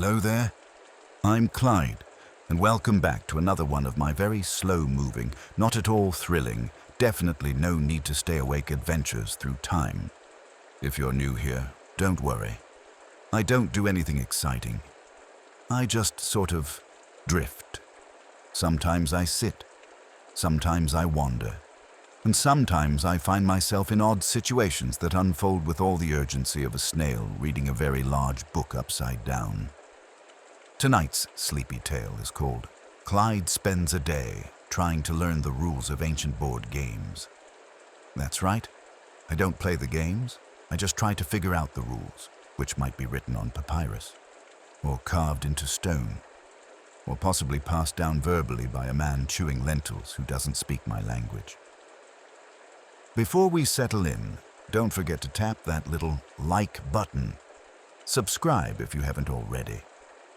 Hello there, I'm Clyde, and welcome back to another one of my very slow-moving, not at all thrilling, definitely no need to stay awake adventures through time. If you're new here, don't worry. I don't do anything exciting. I just sort of drift. Sometimes I sit, sometimes I wander, and sometimes I find myself in odd situations that unfold with all the urgency of a snail reading a very large book upside down. Tonight's sleepy tale is called Clyde Spends a Day Trying to Learn the Rules of Ancient Board Games. That's right, I don't play the games, I just try to figure out the rules, which might be written on papyrus, or carved into stone, or possibly passed down verbally by a man chewing lentils who doesn't speak my language. Before we settle in, don't forget to tap that little like button. Subscribe if you haven't already,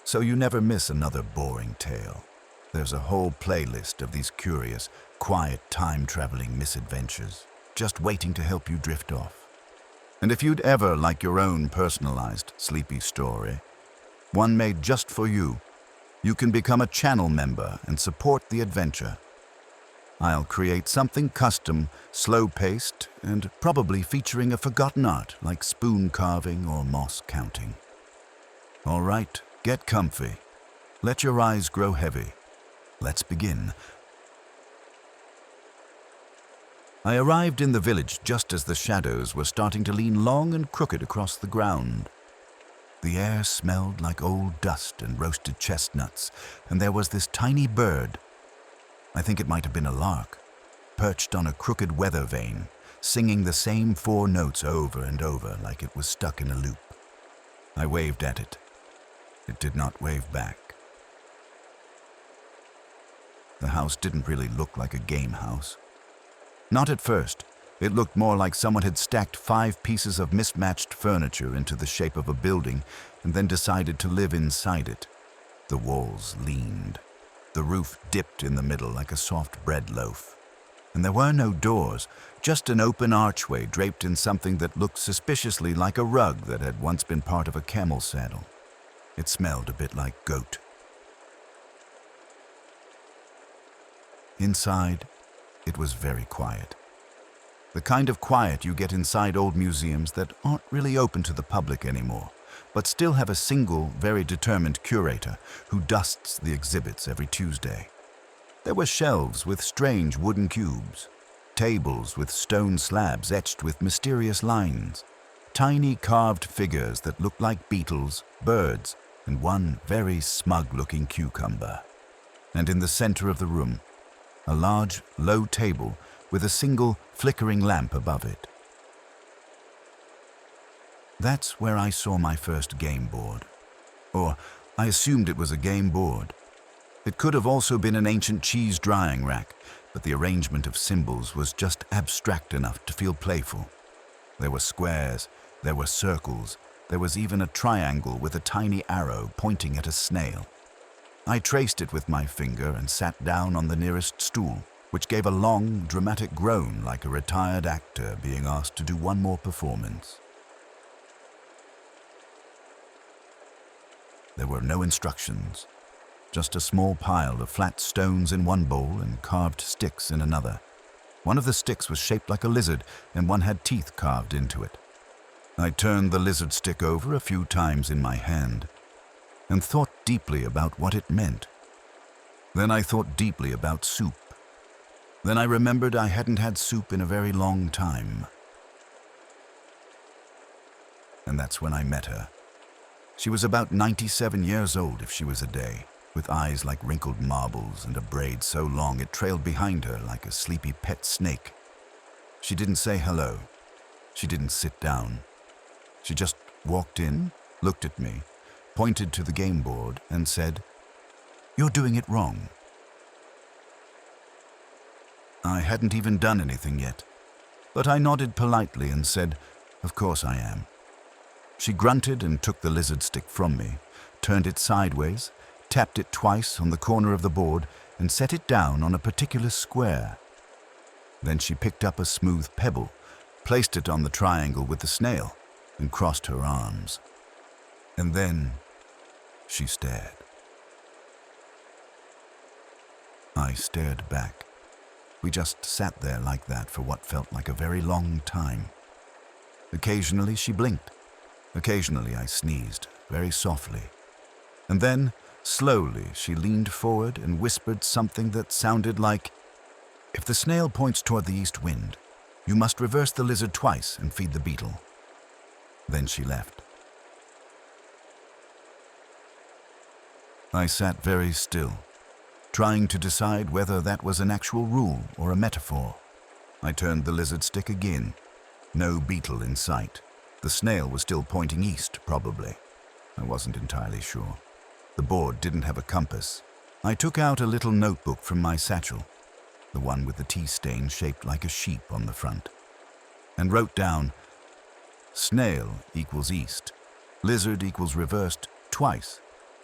so you never miss another boring tale. There's a whole playlist of these curious, quiet, time-traveling misadventures, just waiting to help you drift off. And if you'd ever like your own personalized sleepy story, one made just for you, you can become a channel member and support the adventure. I'll create something custom, slow-paced, and probably featuring a forgotten art like spoon carving or moss counting. All right. Get comfy. Let your eyes grow heavy. Let's begin. I arrived in the village just as the shadows were starting to lean long and crooked across the ground. The air smelled like old dust and roasted chestnuts, and there was this tiny bird, I think it might have been a lark, perched on a crooked weather vane, singing the same 4 notes over and over like it was stuck in a loop. I waved at it. It did not wave back. The house didn't really look like a game house. Not at first. It looked more like someone had stacked 5 pieces of mismatched furniture into the shape of a building and then decided to live inside it. The walls leaned. The roof dipped in the middle like a soft bread loaf. And there were no doors, just an open archway draped in something that looked suspiciously like a rug that had once been part of a camel saddle. It smelled a bit like goat. Inside, it was very quiet. The kind of quiet you get inside old museums that aren't really open to the public anymore, but still have a single, very determined curator who dusts the exhibits every Tuesday. There were shelves with strange wooden cubes, tables with stone slabs etched with mysterious lines, tiny carved figures that looked like beetles, birds, and one very smug-looking cucumber. And in the center of the room, a large, low table with a single flickering lamp above it. That's where I saw my first game board. Or I assumed it was a game board. It could have also been an ancient cheese drying rack, but the arrangement of symbols was just abstract enough to feel playful. There were squares, there were circles, there was even a triangle with a tiny arrow pointing at a snail. I traced it with my finger and sat down on the nearest stool, which gave a long, dramatic groan like a retired actor being asked to do one more performance. There were no instructions, just a small pile of flat stones in one bowl and carved sticks in another. One of the sticks was shaped like a lizard, and one had teeth carved into it. I turned the lizard stick over a few times in my hand and thought deeply about what it meant. Then I thought deeply about soup. Then I remembered I hadn't had soup in a very long time. And that's when I met her. She was about 97 years old if she was a day, with eyes like wrinkled marbles and a braid so long it trailed behind her like a sleepy pet snake. She didn't say hello. She didn't sit down. She just walked in, looked at me, pointed to the game board, and said, "You're doing it wrong." I hadn't even done anything yet, but I nodded politely and said, "Of course I am." She grunted and took the lizard stick from me, turned it sideways, tapped it twice on the corner of the board, and set it down on a particular square. Then she picked up a smooth pebble, placed it on the triangle with the snail, and crossed her arms. And then She stared. I stared back. We just sat there like that for what felt like a very long time. Occasionally she blinked. Occasionally I sneezed, very softly. And then, slowly, she leaned forward and whispered something that sounded like, "If the snail points toward the east wind, you must reverse the lizard twice and feed the beetle." Then she left. I sat very still, trying to decide whether that was an actual rule or a metaphor. I turned the lizard stick again. No beetle in sight. The snail was still pointing east, probably. I wasn't entirely sure. The board didn't have a compass. I took out a little notebook from my satchel, the one with the tea stain shaped like a sheep on the front, and wrote down, "Snail equals east, lizard equals reversed twice,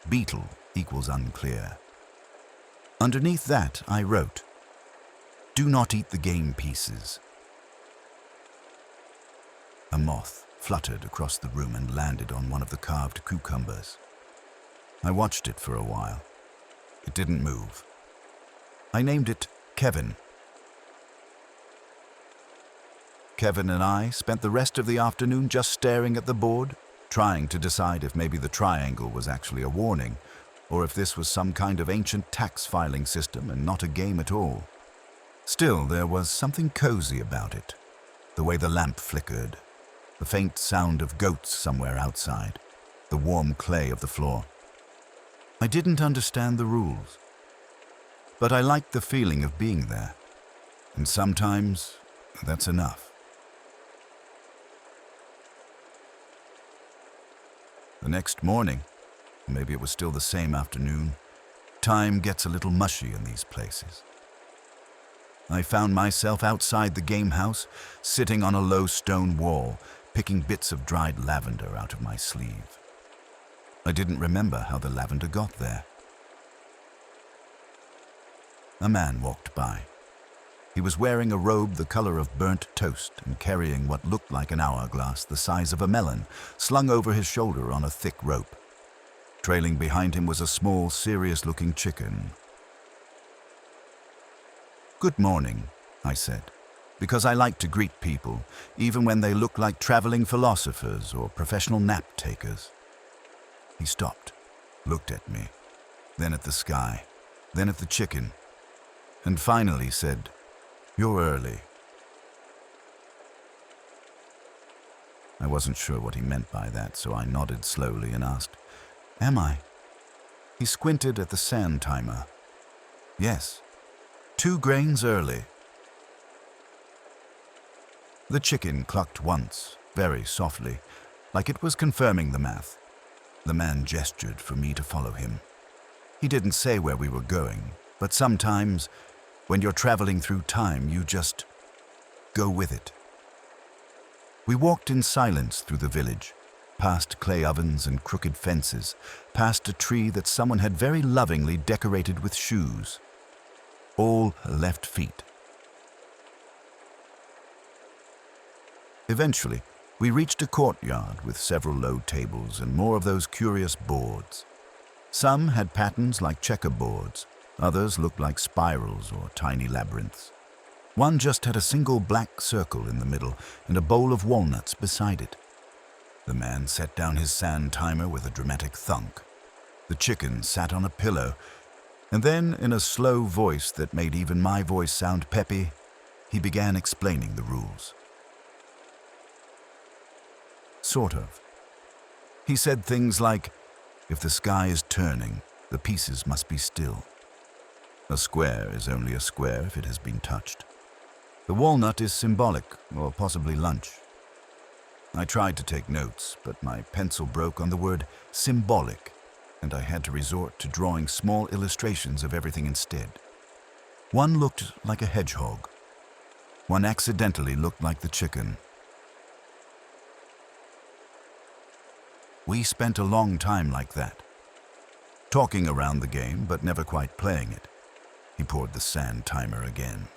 beetle equals unclear." Underneath that, I wrote, "Do not eat the game pieces." A moth fluttered across the room and landed on one of the carved cucumbers. I watched it for a while. It didn't move. I named it Kevin. Kevin and I spent the rest of the afternoon just staring at the board, trying to decide if maybe the triangle was actually a warning, or if this was some kind of ancient tax filing system and not a game at all. Still, there was something cozy about it. The way the lamp flickered, the faint sound of goats somewhere outside, the warm clay of the floor. I didn't understand the rules, but I liked the feeling of being there, and sometimes that's enough. The next morning, maybe it was still the same afternoon, time gets a little mushy in these places. I found myself outside the game house, sitting on a low stone wall, picking bits of dried lavender out of my sleeve. I didn't remember how the lavender got there. A man walked by. He was wearing a robe the color of burnt toast and carrying what looked like an hourglass the size of a melon, slung over his shoulder on a thick rope. Trailing behind him was a small, serious-looking chicken. "Good morning," I said, because I like to greet people, even when they look like traveling philosophers or professional nap-takers. He stopped, looked at me, then at the sky, then at the chicken, and finally said, "You're early." I wasn't sure what he meant by that, so I nodded slowly and asked, "Am I?" He squinted at the sand timer. "Yes, 2 grains early." The chicken clucked once, very softly, like it was confirming the math. The man gestured for me to follow him. He didn't say where we were going, but sometimes, when you're traveling through time, you just go with it. We walked in silence through the village, past clay ovens and crooked fences, past a tree that someone had very lovingly decorated with shoes. All left feet. Eventually, we reached a courtyard with several low tables and more of those curious boards. Some had patterns like checkerboards, others looked like spirals or tiny labyrinths. One just had a single black circle in the middle and a bowl of walnuts beside it. The man set down his sand timer with a dramatic thunk. The chicken sat on a pillow, and then, in a slow voice that made even my voice sound peppy, he began explaining the rules. Sort of. He said things like, if the sky is turning, the pieces must be still. A square is only a square if it has been touched. The walnut is symbolic, or possibly lunch. I tried to take notes, but my pencil broke on the word symbolic, and I had to resort to drawing small illustrations of everything instead. One looked like a hedgehog. One accidentally looked like the chicken. We spent a long time like that, talking around the game but never quite playing it. He poured the sand timer again.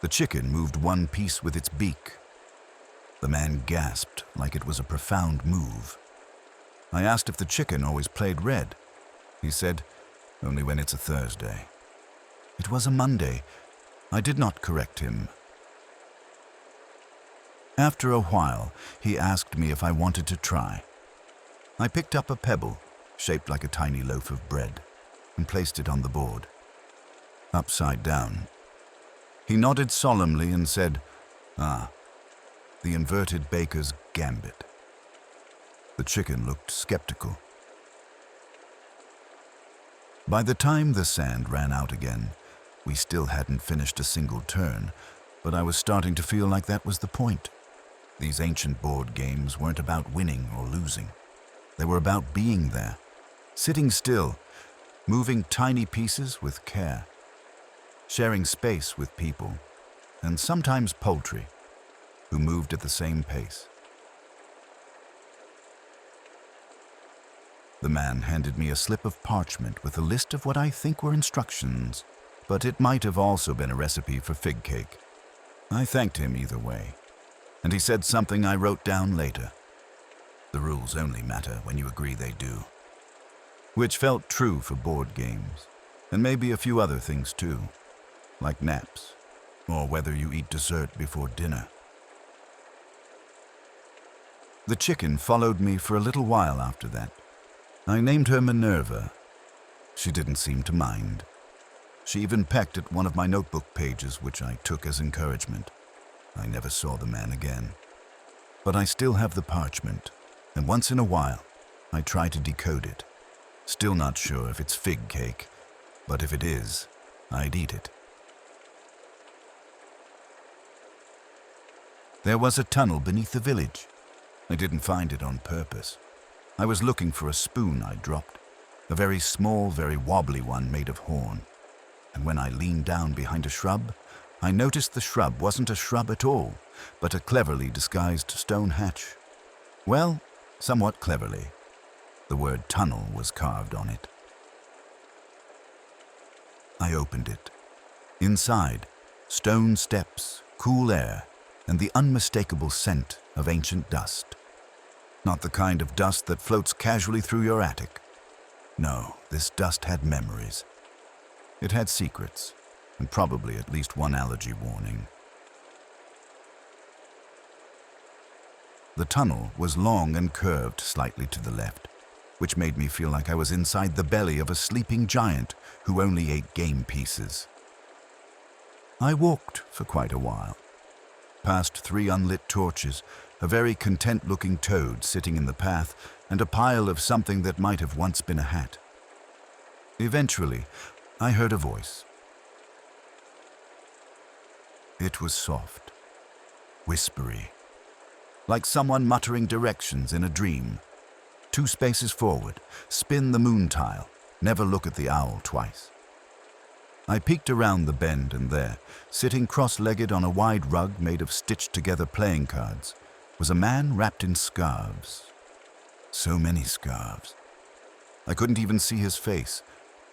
The chicken moved one piece with its beak. The man gasped like it was a profound move. I asked if the chicken always played red. He said, only when it's a Thursday. It was a Monday. I did not correct him. After a while, he asked me if I wanted to try. I picked up a pebble, shaped like a tiny loaf of bread, and placed it on the board, upside down. He nodded solemnly and said, "Ah, the inverted baker's gambit." The chicken looked skeptical. By the time the sand ran out again, we still hadn't finished a single turn, but I was starting to feel like that was the point. These ancient board games weren't about winning or losing. They were about being there, sitting still, moving tiny pieces with care, sharing space with people, and sometimes poultry, who moved at the same pace. The man handed me a slip of parchment with a list of what I think were instructions, but it might have also been a recipe for fig cake. I thanked him either way, and he said something I wrote down later. The rules only matter when you agree they do. Which felt true for board games, and maybe a few other things too, like naps, or whether you eat dessert before dinner. The chicken followed me for a little while after that. I named her Minerva. She didn't seem to mind. She even pecked at one of my notebook pages, which I took as encouragement. I never saw the man again. But I still have the parchment, and once in a while, I try to decode it. Still not sure if it's fig cake, but if it is, I'd eat it. There was a tunnel beneath the village. I didn't find it on purpose. I was looking for a spoon I dropped, a very small, very wobbly one made of horn. And when I leaned down behind a shrub, I noticed the shrub wasn't a shrub at all, but a cleverly disguised stone hatch. Well, somewhat cleverly. The word tunnel was carved on it. I opened it. Inside, stone steps, cool air, and the unmistakable scent of ancient dust. Not the kind of dust that floats casually through your attic. No, this dust had memories. It had secrets, and probably at least one allergy warning. The tunnel was long and curved slightly to the left, which made me feel like I was inside the belly of a sleeping giant who only ate game pieces. I walked for quite a while, past 3 unlit torches, a very content-looking toad sitting in the path, and a pile of something that might have once been a hat. Eventually, I heard a voice. It was soft, whispery, like someone muttering directions in a dream. 2 spaces forward, spin the moon tile, never look at the owl twice. I peeked around the bend, and there, sitting cross-legged on a wide rug made of stitched-together playing cards, was a man wrapped in scarves. So many scarves. I couldn't even see his face,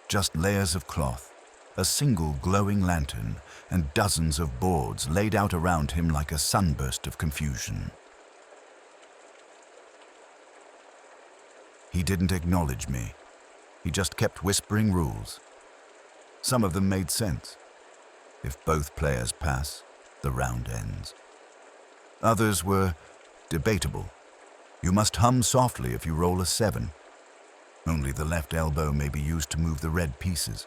just layers of cloth, a single glowing lantern, and dozens of boards laid out around him like a sunburst of confusion. He didn't acknowledge me. He just kept whispering rules. Some of them made sense. If both players pass, the round ends. Others were debatable. You must hum softly if you roll a 7. Only the left elbow may be used to move the red pieces.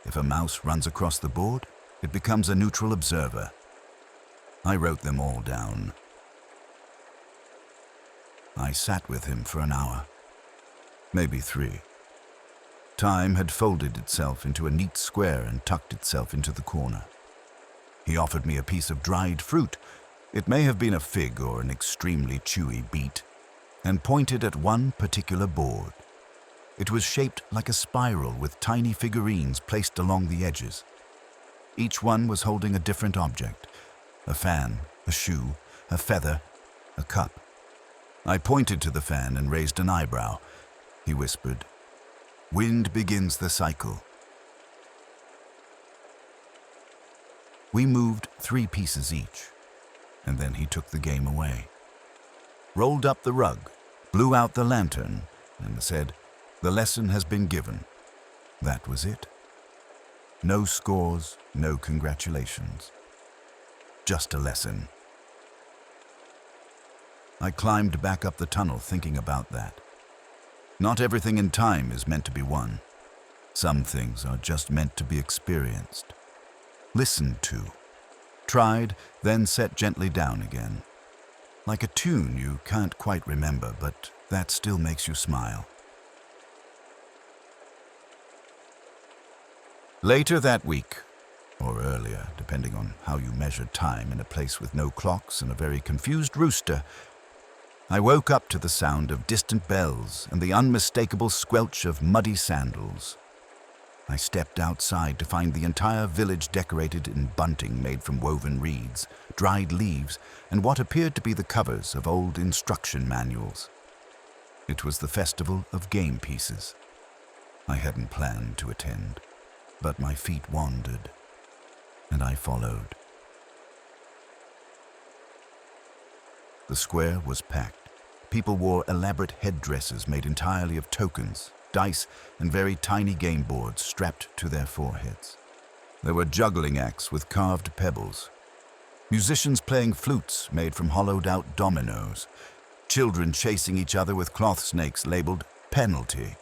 If a mouse runs across the board, it becomes a neutral observer. I wrote them all down. I sat with him for an hour, maybe 3. Time had folded itself into a neat square and tucked itself into the corner. He offered me a piece of dried fruit. It may have been a fig or an extremely chewy beet, and pointed at one particular board. It was shaped like a spiral with tiny figurines placed along the edges. Each one was holding a different object: a fan, a shoe, a feather, a cup. I pointed to the fan and raised an eyebrow. He whispered, "Wind begins the cycle." We moved 3 pieces each, and then he took the game away. Rolled up the rug, blew out the lantern, and said, "The lesson has been given." That was it. No scores, no congratulations. Just a lesson. I climbed back up the tunnel thinking about that. Not everything in time is meant to be won. Some things are just meant to be experienced, listened to, tried, then set gently down again. Like a tune you can't quite remember, but that still makes you smile. Later that week, or earlier, depending on how you measure time in a place with no clocks and a very confused rooster, I woke up to the sound of distant bells and the unmistakable squelch of muddy sandals. I stepped outside to find the entire village decorated in bunting made from woven reeds, dried leaves, and what appeared to be the covers of old instruction manuals. It was the festival of game pieces. I hadn't planned to attend, but my feet wandered, and I followed. The square was packed. People wore elaborate headdresses made entirely of tokens, dice, and very tiny game boards strapped to their foreheads. There were juggling acts with carved pebbles, musicians playing flutes made from hollowed-out dominoes, children chasing each other with cloth snakes labeled penalty,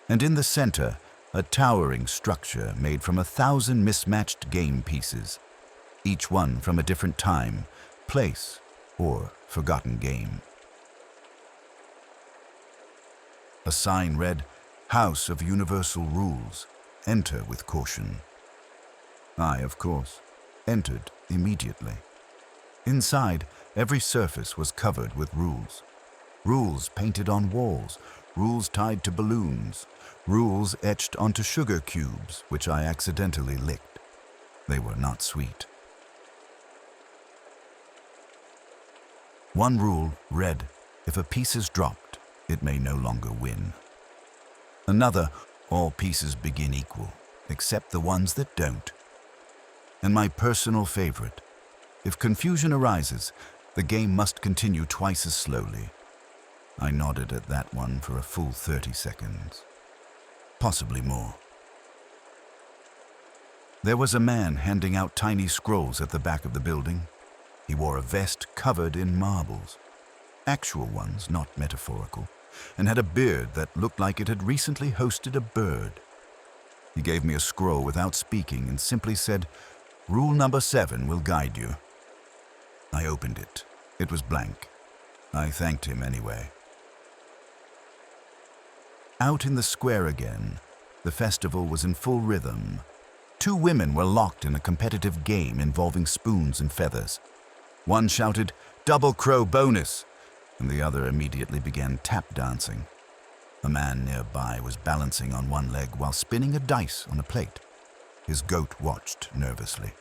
and in the center, a towering structure made from 1,000 mismatched game pieces, each one from a different time, place, or forgotten game. A sign read, "House of Universal Rules. Enter with caution." I, of course, entered immediately. Inside, every surface was covered with rules. Rules painted on walls, rules tied to balloons, rules etched onto sugar cubes, which I accidentally licked. They were not sweet. One rule read, "If a piece is dropped, it may no longer win." Another, "All pieces begin equal, except the ones that don't." And my personal favorite, "If confusion arises, the game must continue twice as slowly." I nodded at that one for a full 30 seconds. Possibly more. There was a man handing out tiny scrolls at the back of the building. He wore a vest covered in marbles. Actual ones, not metaphorical, and had a beard that looked like it had recently hosted a bird. He gave me a scroll without speaking and simply said, "Rule number 7 will guide you." I opened it. It was blank. I thanked him anyway. Out in the square again, the festival was in full rhythm. 2 women were locked in a competitive game involving spoons and feathers. One shouted, "Double crow bonus," and the other immediately began tap dancing. A man nearby was balancing on one leg while spinning a dice on a plate. His goat watched nervously.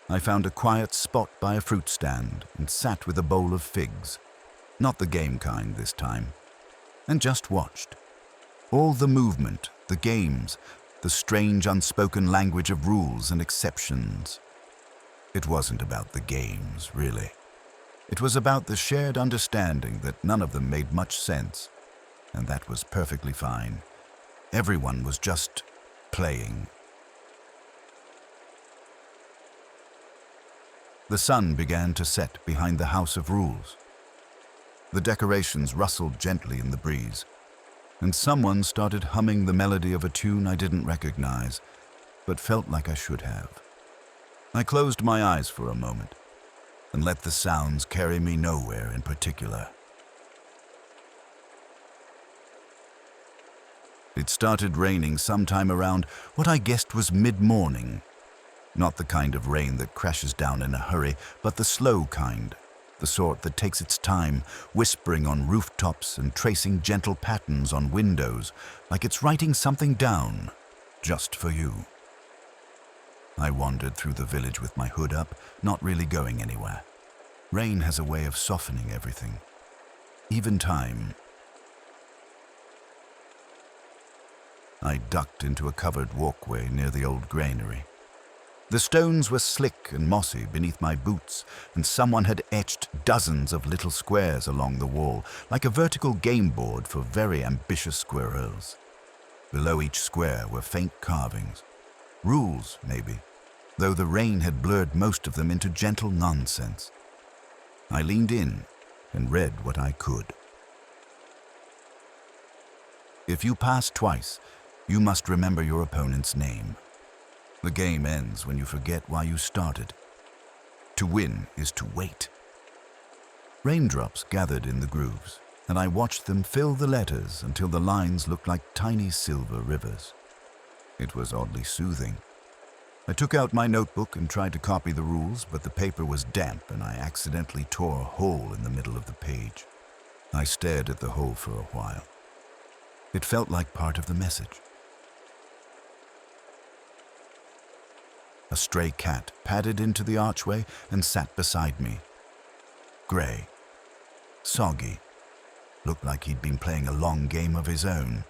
I found a quiet spot by a fruit stand and sat with a bowl of figs, not the game kind this time, and just watched. All the movement, the games, the strange unspoken language of rules and exceptions. It wasn't about the games, really. It was about the shared understanding that none of them made much sense, and that was perfectly fine. Everyone was just playing. The sun began to set behind the House of Rules. The decorations rustled gently in the breeze, and someone started humming the melody of a tune I didn't recognize, but felt like I should have. I closed my eyes for a moment and let the sounds carry me nowhere in particular. It started raining sometime around what I guessed was mid-morning. Not the kind of rain that crashes down in a hurry, but the slow kind, the sort that takes its time, whispering on rooftops and tracing gentle patterns on windows, like it's writing something down, just for you. I wandered through the village with my hood up, not really going anywhere. Rain has a way of softening everything, even time. I ducked into a covered walkway near the old granary. The stones were slick and mossy beneath my boots, and someone had etched dozens of little squares along the wall, like a vertical game board for very ambitious squirrels. Below each square were faint carvings. Rules, maybe, though the rain had blurred most of them into gentle nonsense. I leaned in and read what I could. If you pass twice, you must remember your opponent's name. The game ends when you forget why you started. To win is to wait. Raindrops gathered in the grooves, and I watched them fill the letters until the lines looked like tiny silver rivers. It was oddly soothing. I took out my notebook and tried to copy the rules, but the paper was damp and I accidentally tore a hole in the middle of the page. I stared at the hole for a while. It felt like part of the message. A stray cat padded into the archway and sat beside me. Gray, soggy, looked like he'd been playing a long game of his own.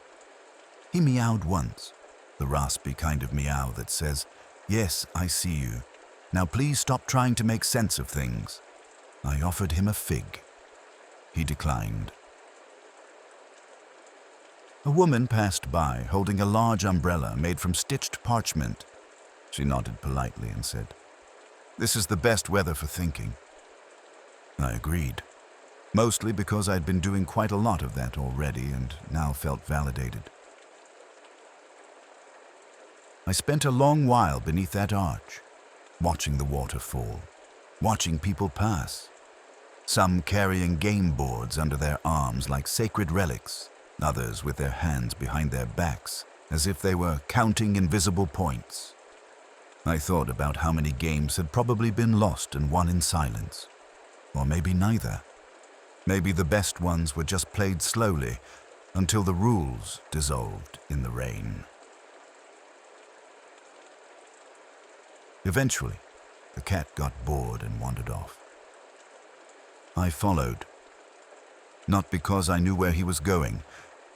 He meowed once, the raspy kind of meow that says, "Yes, I see you. Now please stop trying to make sense of things." I offered him a fig. He declined. A woman passed by, holding a large umbrella made from stitched parchment. She nodded politely and said, "This is the best weather for thinking." I agreed, mostly because I'd been doing quite a lot of that already and now felt validated. I spent a long while beneath that arch, watching the water fall, watching people pass, some carrying game boards under their arms like sacred relics, others with their hands behind their backs, as if they were counting invisible points. I thought about how many games had probably been lost and won in silence. Or maybe neither. Maybe the best ones were just played slowly until the rules dissolved in the rain. Eventually, the cat got bored and wandered off. I followed, not because I knew where he was going,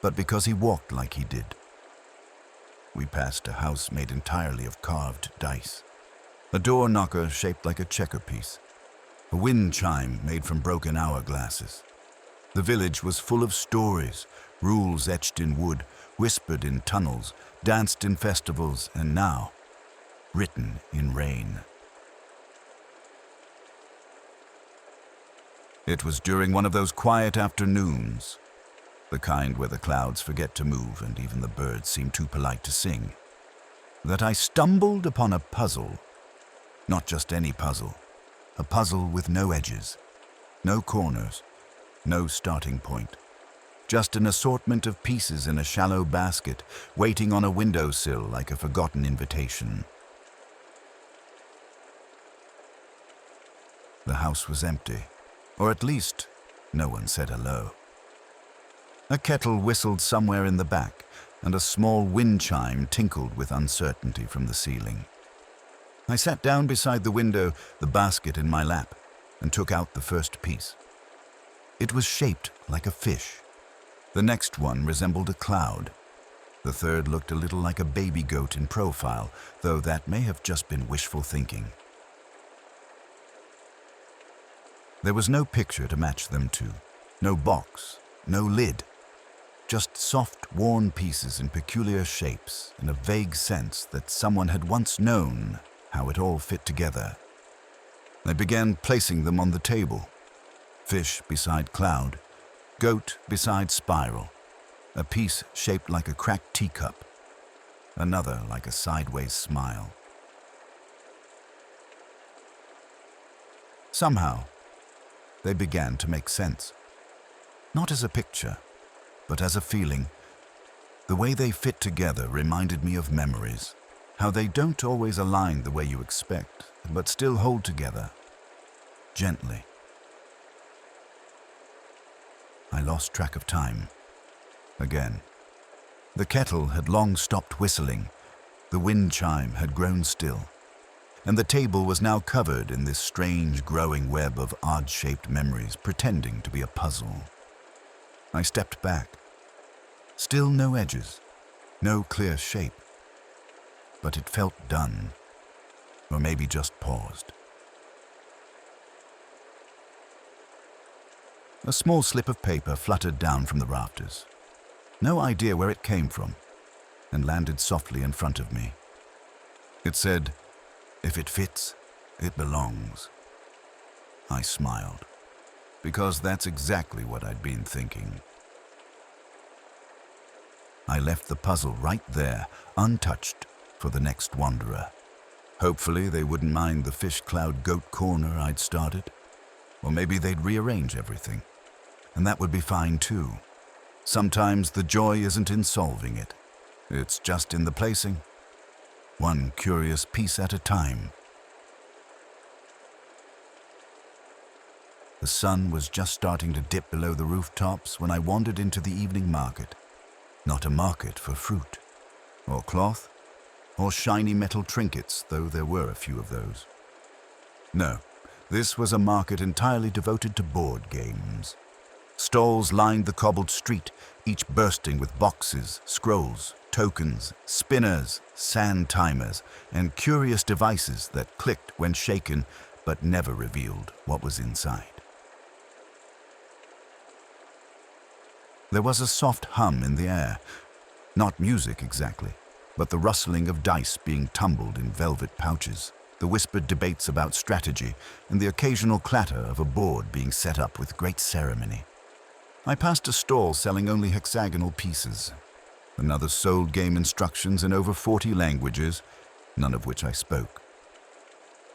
but because he walked like he did. We passed a house made entirely of carved dice, a door knocker shaped like a checker piece, a wind chime made from broken hourglasses. The village was full of stories, rules etched in wood, whispered in tunnels, danced in festivals, and now, written in rain. It was during one of those quiet afternoons, the kind where the clouds forget to move and even the birds seem too polite to sing, that I stumbled upon a puzzle. Not just any puzzle, a puzzle with no edges, no corners, no starting point. Just an assortment of pieces in a shallow basket, waiting on a windowsill like a forgotten invitation. The house was empty, or at least no one said hello. A kettle whistled somewhere in the back, and a small wind chime tinkled with uncertainty from the ceiling. I sat down beside the window, the basket in my lap, and took out the first piece. It was shaped like a fish. The next one resembled a cloud. The third looked a little like a baby goat in profile, though that may have just been wishful thinking. There was no picture to match them to, no box, no lid. Just soft, worn pieces in peculiar shapes and a vague sense that someone had once known how it all fit together. I began placing them on the table. Fish beside cloud, goat beside spiral, a piece shaped like a cracked teacup, another like a sideways smile. Somehow, they began to make sense. Not as a picture, but as a feeling. The way they fit together reminded me of memories, how they don't always align the way you expect, but still hold together, gently. I lost track of time. Again. The kettle had long stopped whistling, the wind chime had grown still, and the table was now covered in this strange growing web of odd-shaped memories pretending to be a puzzle. I stepped back. Still no edges, no clear shape. But it felt done. or maybe just paused. A small slip of paper fluttered down from the rafters. No idea where it came from, and landed softly in front of me. It said, "If it fits, it belongs." I smiled, because that's exactly what I'd been thinking. I left the puzzle right there, untouched, for the next wanderer. Hopefully they wouldn't mind the fish cloud goat corner I'd started, or maybe they'd rearrange everything, and that would be fine too. Sometimes the joy isn't in solving it, it's just in the placing, one curious piece at a time. The sun was just starting to dip below the rooftops when I wandered into the evening market. Not a market for fruit, or cloth, or shiny metal trinkets, though there were a few of those. No, this was a market entirely devoted to board games. Stalls lined the cobbled street, each bursting with boxes, scrolls, tokens, spinners, sand timers, and curious devices that clicked when shaken but never revealed what was inside. There was a soft hum in the air, not music exactly, but the rustling of dice being tumbled in velvet pouches, the whispered debates about strategy, and the occasional clatter of a board being set up with great ceremony. I passed a stall selling only hexagonal pieces. Another sold game instructions in over 40 languages, none of which I spoke.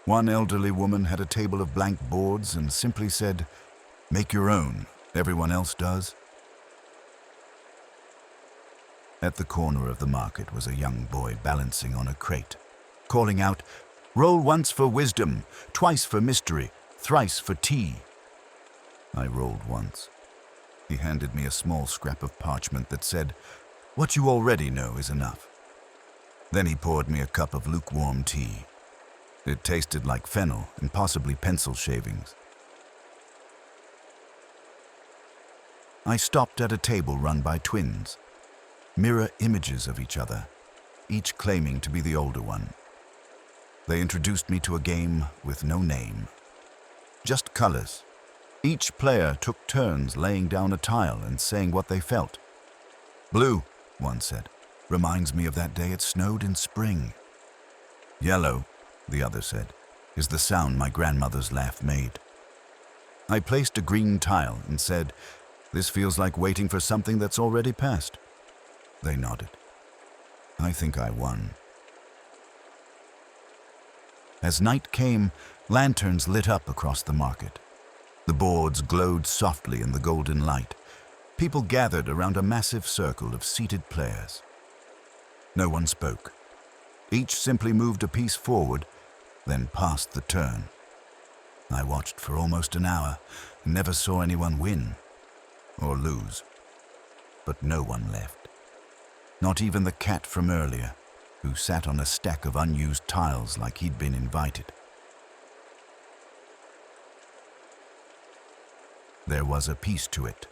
One elderly woman had a table of blank boards and simply said, "Make your own, everyone else does." At the corner of the market was a young boy balancing on a crate, calling out, "Roll once for wisdom, twice for mystery, thrice for tea." I rolled once. He handed me a small scrap of parchment that said, "What you already know is enough." Then he poured me a cup of lukewarm tea. It tasted like fennel and possibly pencil shavings. I stopped at a table run by twins, mirror images of each other, each claiming to be the older one. They introduced me to a game with no name, just colors. Each player took turns laying down a tile and saying what they felt. "Blue," one said, "reminds me of that day it snowed in spring." "Yellow," the other said, "is the sound my grandmother's laugh made." I placed a green tile and said, "This feels like waiting for something that's already passed." They nodded. I think I won. As night came, lanterns lit up across the market. The boards glowed softly in the golden light. People gathered around a massive circle of seated players. No one spoke. Each simply moved a piece forward, then passed the turn. I watched for almost an hour and never saw anyone win or lose. But no one left. Not even the cat from earlier, who sat on a stack of unused tiles like he'd been invited. There was a peace to it,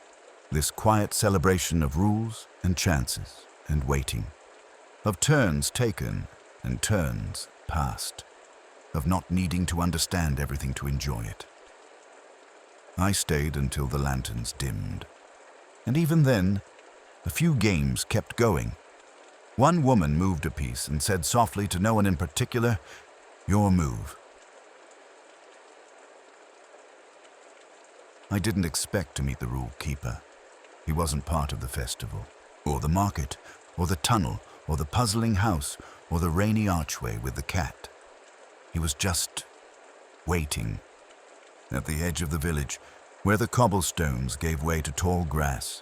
this quiet celebration of rules and chances and waiting, of turns taken and turns passed, of not needing to understand everything to enjoy it. I stayed until the lanterns dimmed, and even then, a few games kept going. One woman moved a piece and said softly to no one in particular, "Your move." I didn't expect to meet the rule keeper. He wasn't part of the festival, or the market, or the tunnel, or the puzzling house, or the rainy archway with the cat. He was just waiting. At the edge of the village, where the cobblestones gave way to tall grass,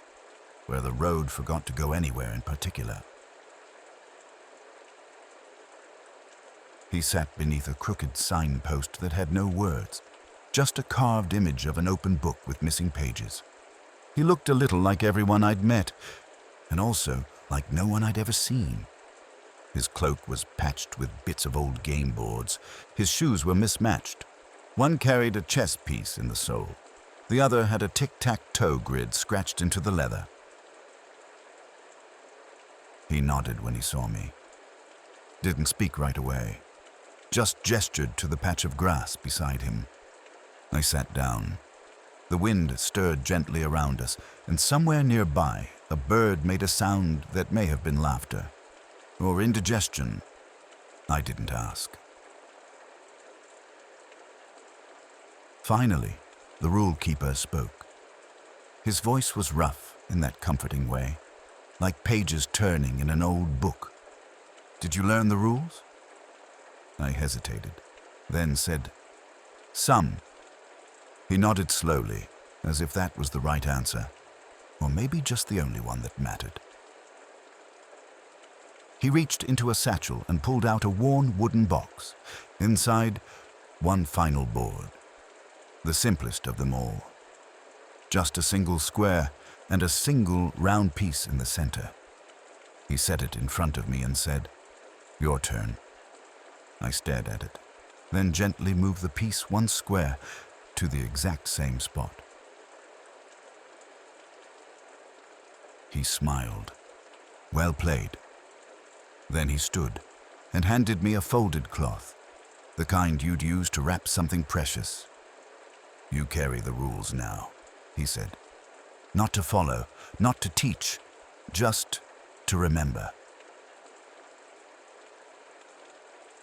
where the road forgot to go anywhere in particular. He sat beneath a crooked signpost that had no words, just a carved image of an open book with missing pages. He looked a little like everyone I'd met, and also like no one I'd ever seen. His cloak was patched with bits of old game boards. His shoes were mismatched. One carried a chess piece in the sole. The other had a tic-tac-toe grid scratched into the leather. He nodded when he saw me. Didn't speak right away. just gestured to the patch of grass beside him. I sat down. The wind stirred gently around us, and somewhere nearby, a bird made a sound that may have been laughter, or indigestion. I didn't ask. Finally, the rule keeper spoke. His voice was rough in that comforting way, like pages turning in an old book. "Did you learn the rules?" I hesitated, then said, "Some." He nodded slowly, as if that was the right answer, or maybe just the only one that mattered. He reached into a satchel and pulled out a worn wooden box. Inside, one final board, the simplest of them all. Just a single square and a single round piece in the center. He set it in front of me and said, "Your turn." I stared at it, then gently moved the piece one square to the exact same spot. He smiled. "Well played." Then he stood and handed me a folded cloth, the kind you'd use to wrap something precious. "You carry the rules now," he said. "Not to follow, not to teach, just to remember."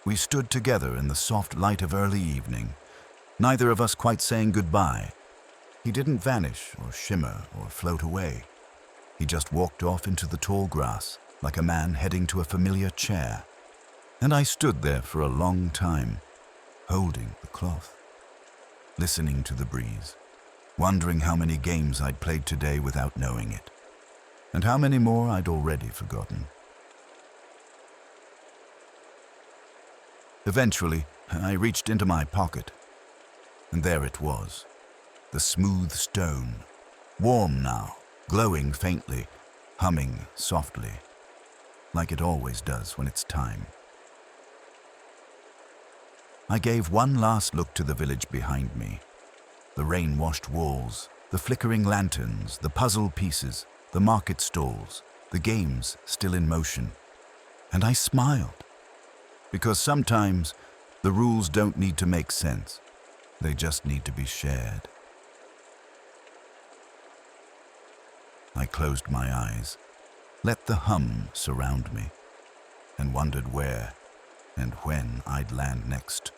We stood together in the soft light of early evening, neither of us quite saying goodbye. He didn't vanish or shimmer or float away. He just walked off into the tall grass, like a man heading to a familiar chair. And I stood there for a long time, holding the cloth, listening to the breeze, wondering how many games I'd played today without knowing it, and how many more I'd already forgotten. Eventually, I reached into my pocket, and there it was, the smooth stone, warm now, glowing faintly, humming softly, like it always does when it's time. I gave one last look to the village behind me, the rain-washed walls, the flickering lanterns, the puzzle pieces, the market stalls, the games still in motion, and I smiled. Because sometimes the rules don't need to make sense. They just need to be shared. I closed my eyes, let the hum surround me, and wondered where and when I'd land next.